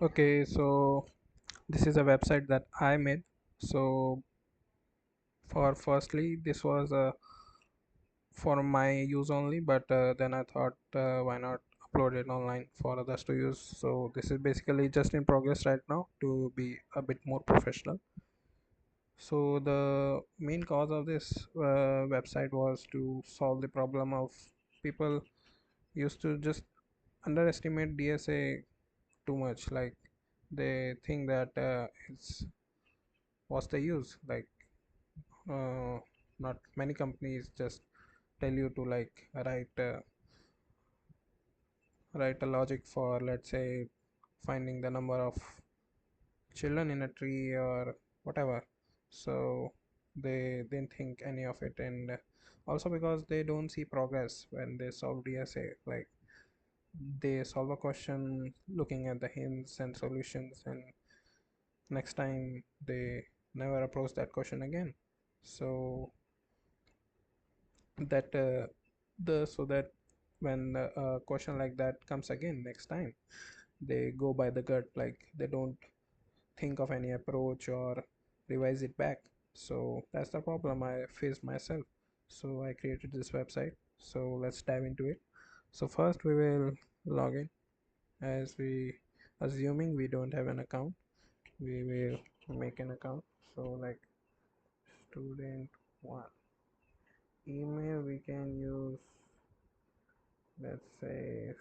Okay, so this is a website that I made. So for firstly, this was for my use only, but then I thought, why not upload it online for others to use? So this is basically just in progress right now to be a bit more professional. So the main cause of this website was to solve the problem of people used to just underestimate DSA too much. Like they think that it's what's the use, like uh, not many companies just tell you to like write a logic for, let's say, finding the number of children in a tree or whatever. So they didn't think any of it, and also because they don't see progress when they solve DSA. Like they solve a question looking at the hints and solutions, and next time they never approach that question again. So that the so that when a question like that comes again next time, they go by the gut, like they don't think of any approach or revise it back. So that's the problem I faced myself. So I created this website. So let's dive into it. So first we will log in, as we assuming we don't have an account, we will make an account. So like student one, email we can use, let's say,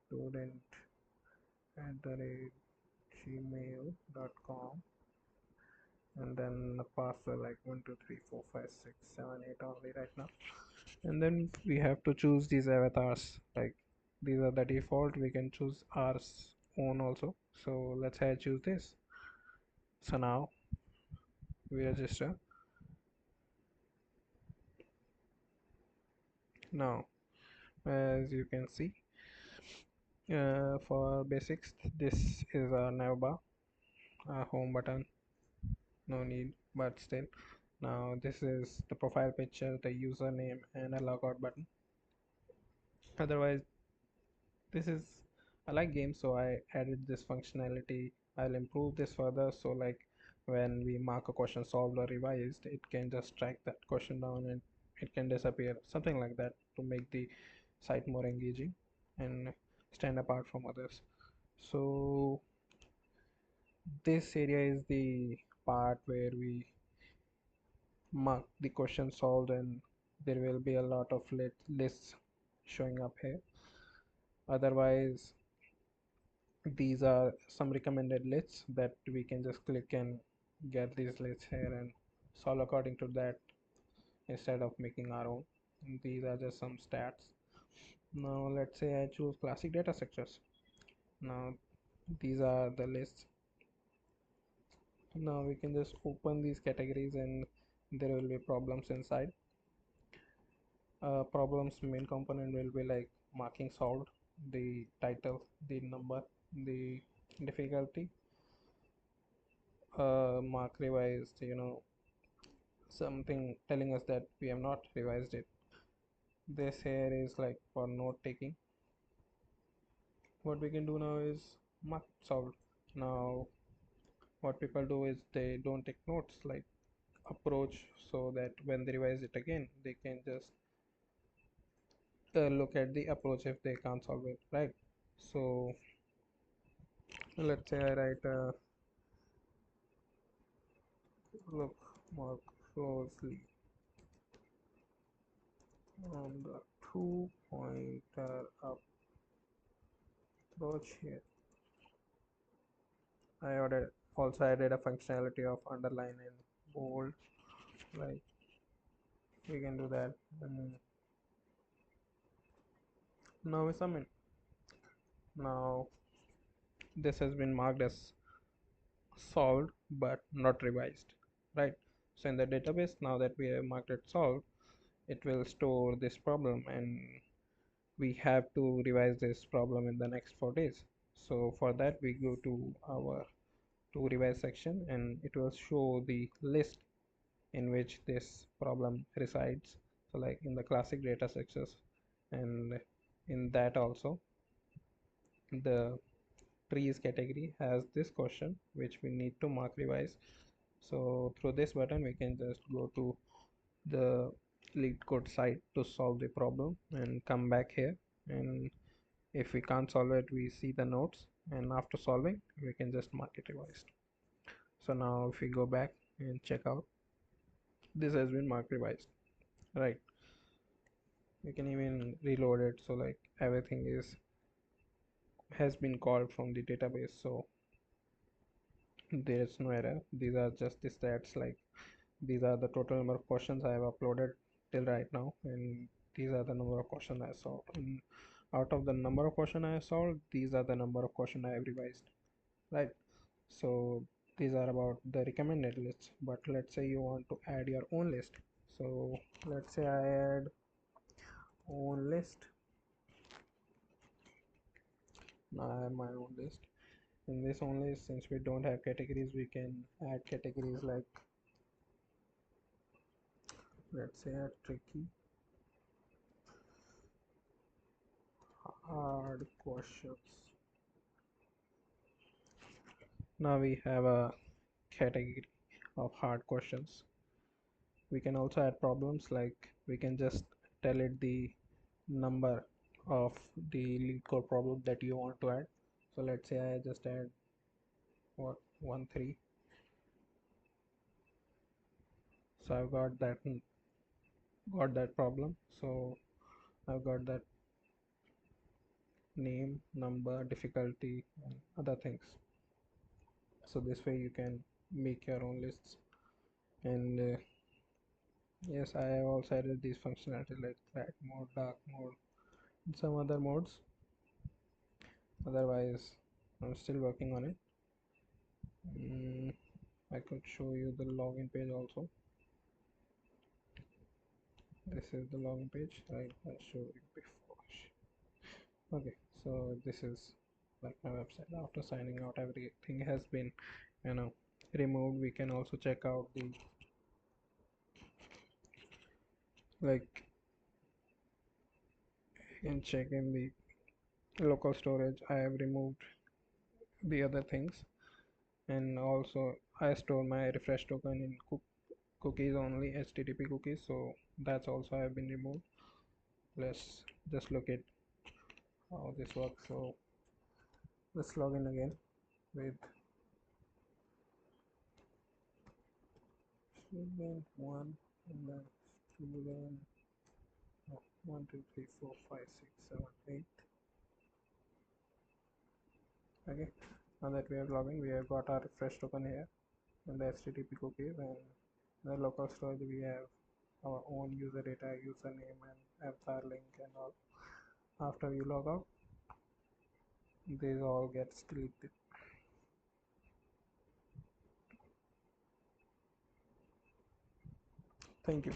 student at the rate gmail.com, and then the password like 1234567 8 only right now. And then we have to choose these avatars, like these are the default. We can choose ours own also. So let's say I choose this. So now we register. Now as you can see, for basics, this is a navbar, a home button, no need, but still. Now this is the profile picture, the username, and a logout button. Otherwise, this is, I like games, so I added this functionality. I'll improve this further, so like when we mark a question solved or revised, it can just track that question down and it can disappear, something like that, to make the site more engaging and stand apart from others. So this area is the part where we mark the question solved, and there will be a lot of lists showing up here. Otherwise, these are some recommended lists that we can just click and get these lists here and solve according to that instead of making our own. These are just some stats. Now let's say I choose classic data structures. Now these are the lists. Now we can just open these categories and there will be problems inside. Problems main component will be like marking solved, the title, the number, the difficulty, mark revised, something telling us that we have not revised it. This here is like for note taking. What we can do now is mark solved. Now what people do is they don't take notes, like approach, so that when they revise it again they can just look at the approach if they can't solve it, right? So let's say I write look more closely on the two pointer approach here. I added also added a functionality of underline and bold, like we can do that. And now we submit. Now this has been marked as solved but not revised, right? So in the database, now that we have marked it solved, it will store this problem, and we have to revise this problem in the next 4 days. So for that we go to our to revise section, and it will show the list in which this problem resides. So like in the classic data structures, and in that also the trees category has this question which we need to mark revise. So through this button we can just go to the LeetCode site to solve the problem and come back here, and if we can't solve it we see the notes, and after solving we can just mark it revised. So now if we go back and check out, this has been marked revised, right? You can even reload it, so like everything is has been called from the database, so there is no error. These are just the stats, like these are the total number of questions I have uploaded till right now, and these are the number of questions I solved. And out of the number of questions I have solved, these are the number of questions I have revised, right? So these are about the recommended lists, but let's say you want to add your own list. So let's say I add own list. Now I have my own list. In this only, since we don't have categories, we can add categories like, let's say, a tricky, hard questions. Now we have a category of hard questions. We can also add problems, like we can just tell it the number of the LeetCode problem that you want to add. So let's say I just add what 1 3. So I've got that problem. So I've got that name, number, difficulty, and other things. So this way you can make your own lists. And yes, I have also added these functionality like flat mode, dark mode, and some other modes. Otherwise, I'm still working on it. I could show you the login page also. This is the login page, right? I showed you before. Okay, so this is like my website. After signing out, everything has been, you know, removed. We can also check out the, like, you can check in the local storage. I have removed the other things, and also I store my refresh token in cookies only, HTTP cookies. So that's also have been removed. Let's just look at how this works. So let's log in again with student one, and then student 1 2 3 4 5 6 7 8. Okay, now that we have logged in, we have got our refresh token here and the HTTP cookies, and the local storage we have our own user data, username and avatar link and all. After you log out, these all gets deleted. Thank you.